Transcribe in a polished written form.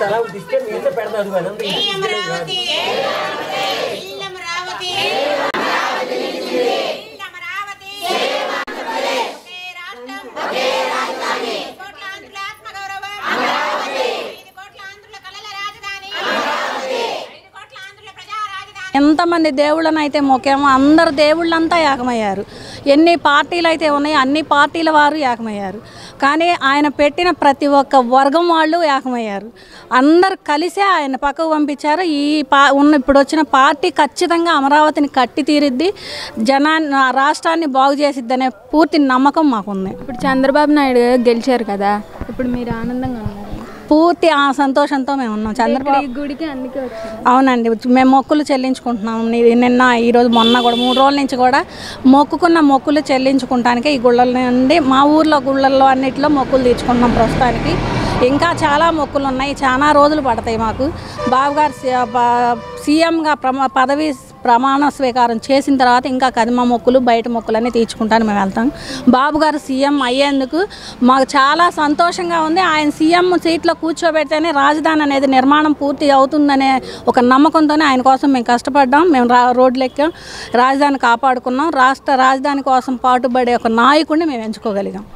తలా ఉడిస్తే మీరు పెడతారు ఎంతమంది దేవుళ్ళని అయితే మొక్కామో అందరు దేవుళ్ళంతా ఏకమయ్యారు. ఎన్ని పార్టీలు అయితే ఉన్నాయో అన్ని పార్టీల వారు ఏకమయ్యారు. కానీ ఆయన పెట్టిన ప్రతి ఒక్క వర్గం వాళ్ళు ఏకమయ్యారు. అందరు కలిసే ఆయన పక్కకు పంపించారు. ఇప్పుడు వచ్చిన పార్టీ ఖచ్చితంగా అమరావతిని కట్టి తీరిద్ది, రాష్ట్రాన్ని బాగు చేసిద్ది అనే పూర్తి నమ్మకం మాకుంది. ఇప్పుడు చంద్రబాబు నాయుడు గెలిచారు కదా, ఇప్పుడు మీరు ఆనందంగా ఉన్నారు? పూర్తి ఆ సంతోషంతో మేము ఉన్నాం. చంద్రబాబు గుడికి అందుకే వచ్చారు. అవునండి, మేము మొక్కులు చెల్లించుకుంటున్నాం. నిన్న ఈరోజు మొన్న కూడా 3 రోజుల నుంచి కూడా మొక్కుకున్న మొక్కులు చెల్లించుకుంటానికి ఈ గుళ్ళ నుండి మా ఊర్లో గుళ్ళల్లో అన్నింటిలో మొక్కులు తీర్చుకుంటున్నాం. ప్రస్తుతానికి ఇంకా చాలా మొక్కులు ఉన్నాయి, చాలా రోజులు పడతాయి మాకు. బాబుగారు సీఎంగా పదవి ప్రమాణ స్వీకారం చేసిన తర్వాత ఇంకా కదిమ మొక్కులు బయట మొక్కులన్నీ తీర్చుకుంటాను మేము వెళ్తాం. బాబు గారు సీఎం అయ్యేందుకు మాకు చాలా సంతోషంగా ఉంది. ఆయన సీఎం సీట్లో కూర్చోబెడితేనే రాజధాని అనేది నిర్మాణం పూర్తి అవుతుందనే ఒక నమ్మకంతోనే ఆయన కోసం మేము కష్టపడ్డాం. మేము రోడ్లు ఎక్కాం, రాజధాని కాపాడుకున్నాం. రాష్ట్ర రాజధాని కోసం పాటుపడే ఒక నాయకుడిని మేము ఎంచుకోగలిగాం.